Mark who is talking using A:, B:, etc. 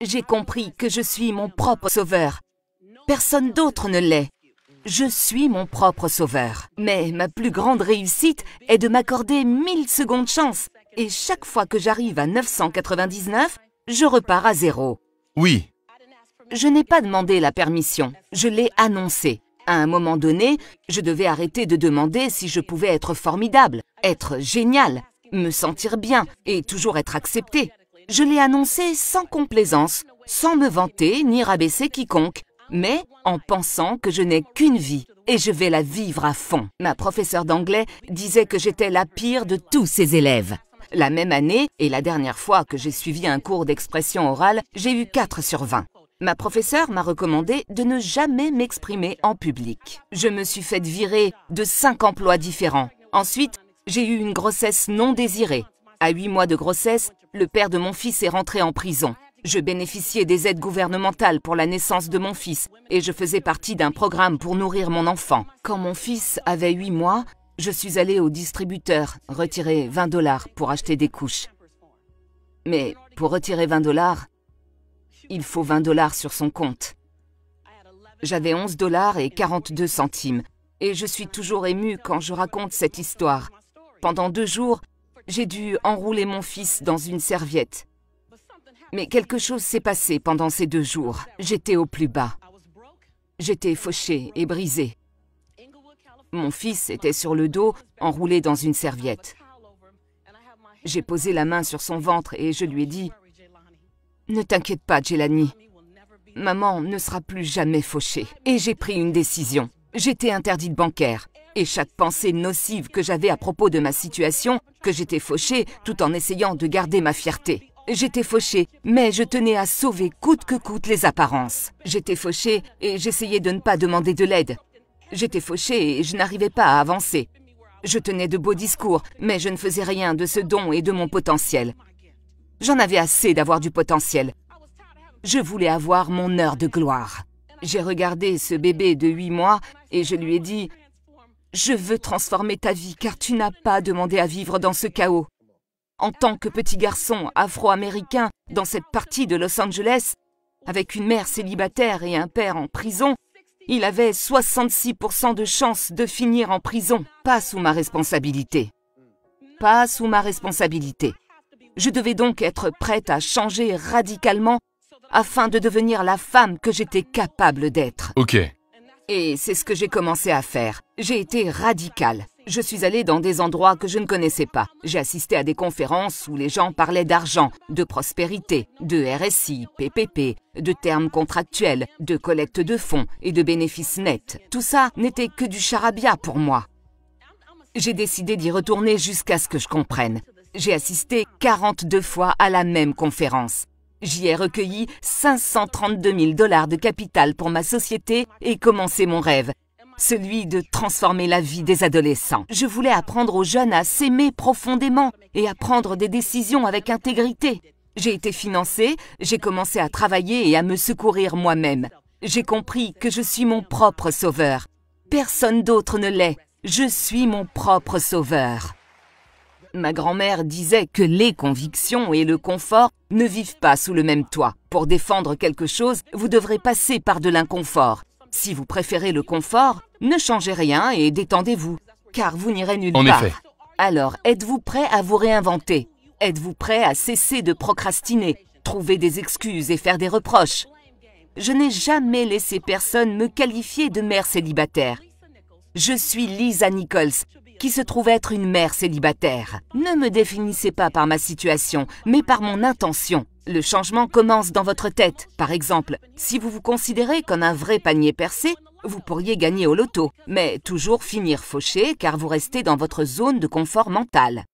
A: J'ai compris que je suis mon propre sauveur. Personne d'autre ne l'est. Je suis mon propre sauveur. Mais ma plus grande réussite est de m'accorder 1000 secondes chance. Et chaque fois que j'arrive à 999, je repars à zéro.
B: Oui.
A: Je n'ai pas demandé la permission, je l'ai annoncé. À un moment donné, je devais arrêter de demander si je pouvais être formidable, être génial, me sentir bien et toujours être accepté. Je l'ai annoncé sans complaisance, sans me vanter ni rabaisser quiconque, mais en pensant que je n'ai qu'une vie et je vais la vivre à fond. Ma professeure d'anglais disait que j'étais la pire de tous ses élèves. La même année, et la dernière fois que j'ai suivi un cours d'expression orale, j'ai eu 4 sur 20. Ma professeure m'a recommandé de ne jamais m'exprimer en public. Je me suis fait virer de 5 emplois différents. Ensuite, j'ai eu une grossesse non désirée. À 8 mois de grossesse, le père de mon fils est rentré en prison. Je bénéficiais des aides gouvernementales pour la naissance de mon fils et je faisais partie d'un programme pour nourrir mon enfant. Quand mon fils avait 8 mois, je suis allée au distributeur retirer 20 $ pour acheter des couches. Mais pour retirer 20 $, il faut 20 $ sur son compte. J'avais 11 $ et 42 centimes et je suis toujours émue quand je raconte cette histoire. Pendant 2 jours, j'ai dû enrouler mon fils dans une serviette. Mais quelque chose s'est passé pendant ces 2 jours. J'étais au plus bas. J'étais fauchée et brisée. Mon fils était sur le dos, enroulé dans une serviette. J'ai posé la main sur son ventre et je lui ai dit « Ne t'inquiète pas, Jelani. Maman ne sera plus jamais fauchée. » Et j'ai pris une décision. J'étais interdite bancaire. Et chaque pensée nocive que j'avais à propos de ma situation, que j'étais fauchée tout en essayant de garder ma fierté. J'étais fauchée, mais je tenais à sauver coûte que coûte les apparences. J'étais fauchée et j'essayais de ne pas demander de l'aide. J'étais fauchée et je n'arrivais pas à avancer. Je tenais de beaux discours, mais je ne faisais rien de ce don et de mon potentiel. J'en avais assez d'avoir du potentiel. Je voulais avoir mon heure de gloire. J'ai regardé ce bébé de 8 mois et je lui ai dit « Je veux transformer ta vie car tu n'as pas demandé à vivre dans ce chaos. » En tant que petit garçon afro-américain dans cette partie de Los Angeles, avec une mère célibataire et un père en prison, il avait 66% de chances de finir en prison. Pas sous ma responsabilité. Pas sous ma responsabilité. Je devais donc être prête à changer radicalement afin de devenir la femme que j'étais capable d'être.
B: Ok.
A: Et c'est ce que j'ai commencé à faire. J'ai été radicale. Je suis allée dans des endroits que je ne connaissais pas. J'ai assisté à des conférences où les gens parlaient d'argent, de prospérité, de RSI, PPP, de termes contractuels, de collecte de fonds et de bénéfices nets. Tout ça n'était que du charabia pour moi. J'ai décidé d'y retourner jusqu'à ce que je comprenne. J'ai assisté 42 fois à la même conférence. J'y ai recueilli 532 000 $ de capital pour ma société et commencé mon rêve. Celui de transformer la vie des adolescents. Je voulais apprendre aux jeunes à s'aimer profondément et à prendre des décisions avec intégrité. J'ai été financée, j'ai commencé à travailler et à me secourir moi-même. J'ai compris que je suis mon propre sauveur. Personne d'autre ne l'est. Je suis mon propre sauveur. Ma grand-mère disait que les convictions et le confort ne vivent pas sous le même toit. Pour défendre quelque chose, vous devrez passer par de l'inconfort. Si vous préférez le confort, ne changez rien et détendez-vous, car vous n'irez nulle part.
B: En effet.
A: Alors, êtes-vous prêt à vous réinventer? Êtes-vous prêt à cesser de procrastiner, trouver des excuses et faire des reproches? Je n'ai jamais laissé personne me qualifier de mère célibataire. Je suis Lisa Nichols, qui se trouve être une mère célibataire. Ne me définissez pas par ma situation, mais par mon intention. Le changement commence dans votre tête. Par exemple, si vous vous considérez comme un vrai panier percé, vous pourriez gagner au loto, mais toujours finir fauché car vous restez dans votre zone de confort mental.